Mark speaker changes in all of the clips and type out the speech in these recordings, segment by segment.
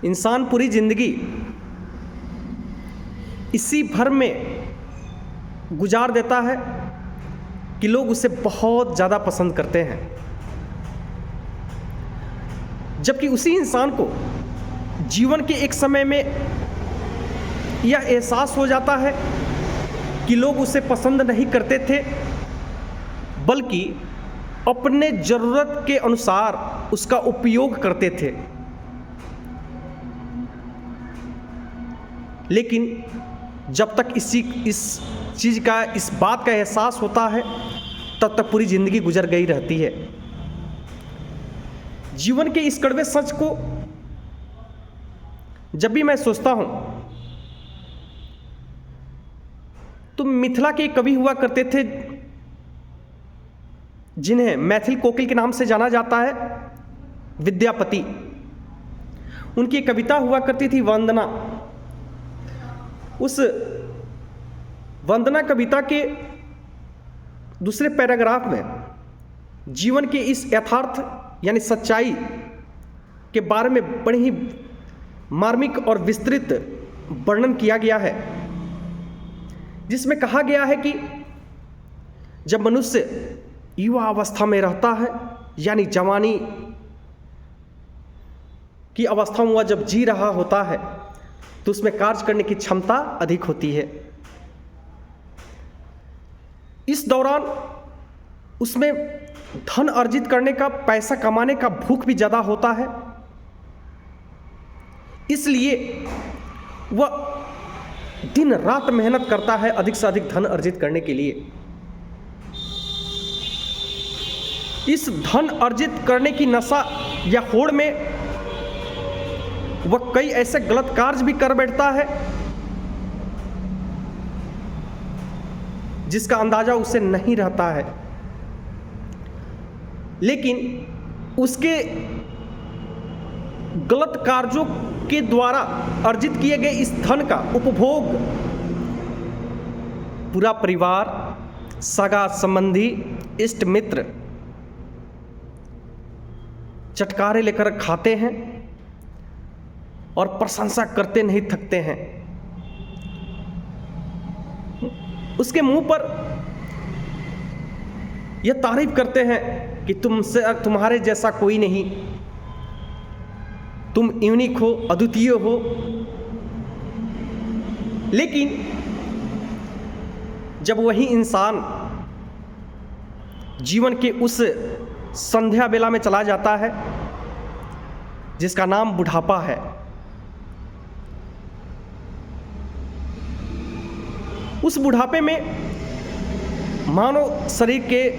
Speaker 1: इंसान पूरी जिंदगी इसी भर में गुजार देता है कि लोग उसे बहुत ज़्यादा पसंद करते हैं, जबकि उसी इंसान को जीवन के एक समय में यह एहसास हो जाता है कि लोग उसे पसंद नहीं करते थे, बल्कि अपने ज़रूरत के अनुसार उसका उपयोग करते थे। लेकिन जब तक इस बात का एहसास होता है, तब तक पूरी ज़िंदगी गुजर गई रहती है। जीवन के इस कड़वे सच को जब भी मैं सोचता हूँ तो मिथिला के कवि हुआ करते थे जिन्हें मैथिल कोकिल के नाम से जाना जाता है, विद्यापति। उनकी कविता हुआ करती थी वंदना। उस वंदना कविता के दूसरे पैराग्राफ में जीवन के इस यथार्थ यानी सच्चाई के बारे में बड़ी ही मार्मिक और विस्तृत वर्णन किया गया है, जिसमें कहा गया है कि जब मनुष्य युवा अवस्था में रहता है यानी जवानी की अवस्था में वह जब जी रहा होता है तो उसमें कार्य करने की क्षमता अधिक होती है। इस दौरान उसमें धन अर्जित करने का, पैसा कमाने का भूख भी ज़्यादा होता है, इसलिए वह दिन रात मेहनत करता है अधिक से अधिक धन अर्जित करने के लिए। इस धन अर्जित करने की नशा या होड़ में वह कई ऐसे गलत कार्य भी कर बैठता है जिसका अंदाजा उसे नहीं रहता है, लेकिन उसके गलत कार्यों के द्वारा अर्जित किए गए इस धन का उपभोग पूरा परिवार, सगा संबंधी, इष्ट मित्र चटकारे लेकर खाते हैं और प्रशंसा करते नहीं थकते हैं। उसके मुंह पर यह तारीफ करते हैं कि तुम्हारे जैसा कोई नहीं, तुम यूनिक हो, अद्वितीय हो। लेकिन जब वही इंसान जीवन के उस संध्या बेला में चला जाता है जिसका नाम बुढ़ापा है, उस बुढ़ापे में मानव शरीर के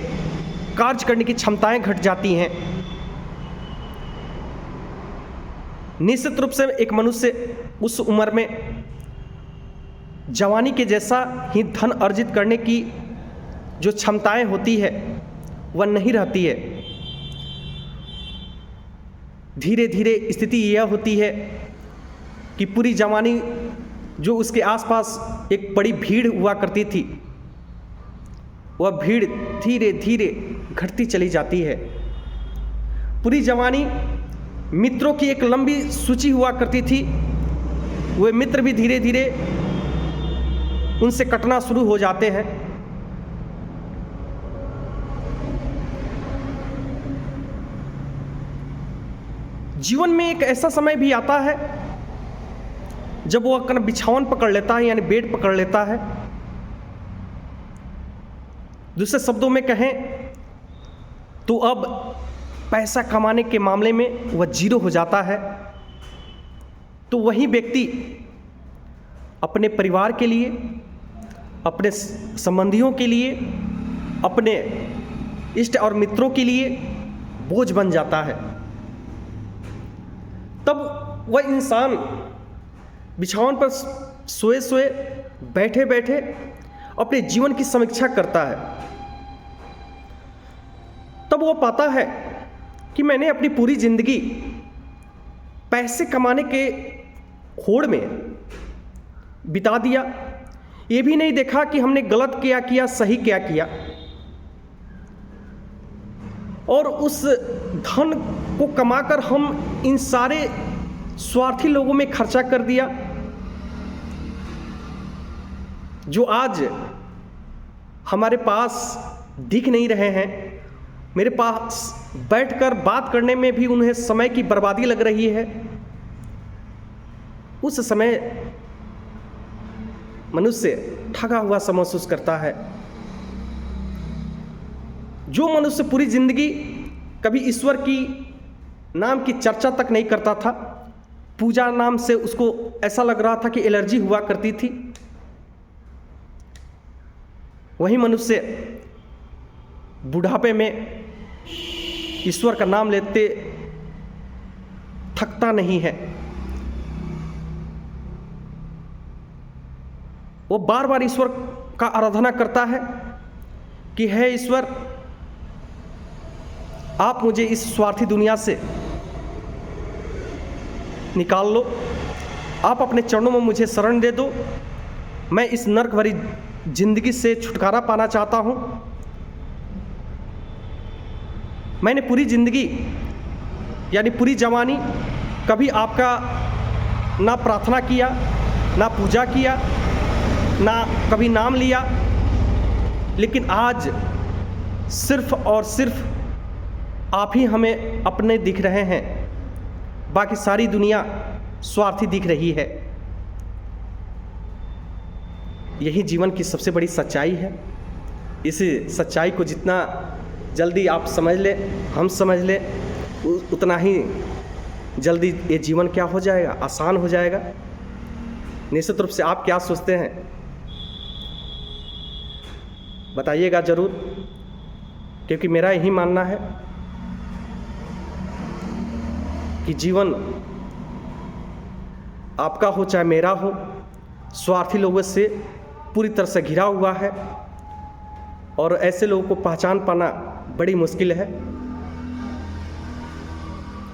Speaker 1: कार्य करने की क्षमताएं घट जाती हैं। निश्चित रूप से एक मनुष्य उस उम्र में जवानी के जैसा ही धन अर्जित करने की जो क्षमताएं होती है वह नहीं रहती है। धीरे धीरे स्थिति यह होती है कि पूरी जवानी जो उसके आसपास एक बड़ी भीड़ हुआ करती थी, वह भीड़ धीरे धीरे घटती चली जाती है। पूरी जवानी मित्रों की एक लंबी सूची हुआ करती थी, वे मित्र भी धीरे धीरे उनसे कटना शुरू हो जाते हैं। जीवन में एक ऐसा समय भी आता है जब वो अपना बिछावन पकड़ लेता है यानी बेड पकड़ लेता है। दूसरे शब्दों में कहें तो अब पैसा कमाने के मामले में वह जीरो हो जाता है। तो वही व्यक्ति अपने परिवार के लिए, अपने संबंधियों के लिए, अपने इष्ट और मित्रों के लिए बोझ बन जाता है। तब वह इंसान बिछावन पर सोए सोए, बैठे बैठे अपने जीवन की समीक्षा करता है। तब वो पाता है कि मैंने अपनी पूरी जिंदगी पैसे कमाने के होड़ में बिता दिया, ये भी नहीं देखा कि हमने गलत क्या किया, सही क्या किया। और उस धन को कमाकर हम इन सारे स्वार्थी लोगों में खर्चा कर दिया, जो आज हमारे पास दिख नहीं रहे हैं। मेरे पास बैठकर बात करने में भी उन्हें समय की बर्बादी लग रही है। उस समय मनुष्य ठगा हुआ सा महसूस करता है। जो मनुष्य पूरी जिंदगी कभी ईश्वर की नाम की चर्चा तक नहीं करता था, पूजा नाम से उसको ऐसा लग रहा था कि एलर्जी हुआ करती थी, वही मनुष्य बुढ़ापे में ईश्वर का नाम लेते थकता नहीं है। वो बार बार ईश्वर का आराधना करता है कि हे ईश्वर, आप मुझे इस स्वार्थी दुनिया से निकाल लो, आप अपने चरणों में मुझे शरण दे दो। मैं इस नर्क भरी जिंदगी से छुटकारा पाना चाहता हूँ। मैंने पूरी जिंदगी यानी पूरी जवानी कभी आपका ना प्रार्थना किया, ना पूजा किया, ना कभी नाम लिया, लेकिन आज सिर्फ और सिर्फ आप ही हमें अपने दिख रहे हैं। बाकी सारी दुनिया स्वार्थी दिख रही है। यही जीवन की सबसे बड़ी सच्चाई है। इस सच्चाई को जितना जल्दी आप समझ ले, हम समझ ले, उतना ही जल्दी ये जीवन क्या हो जाएगा, आसान हो जाएगा। निश्चित रूप से आप क्या सोचते हैं बताइएगा ज़रूर, क्योंकि मेरा यही मानना है कि जीवन आपका हो चाहे मेरा हो, स्वार्थी लोगों से पूरी तरह से घिरा हुआ है और ऐसे लोगों को पहचान पाना बड़ी मुश्किल है।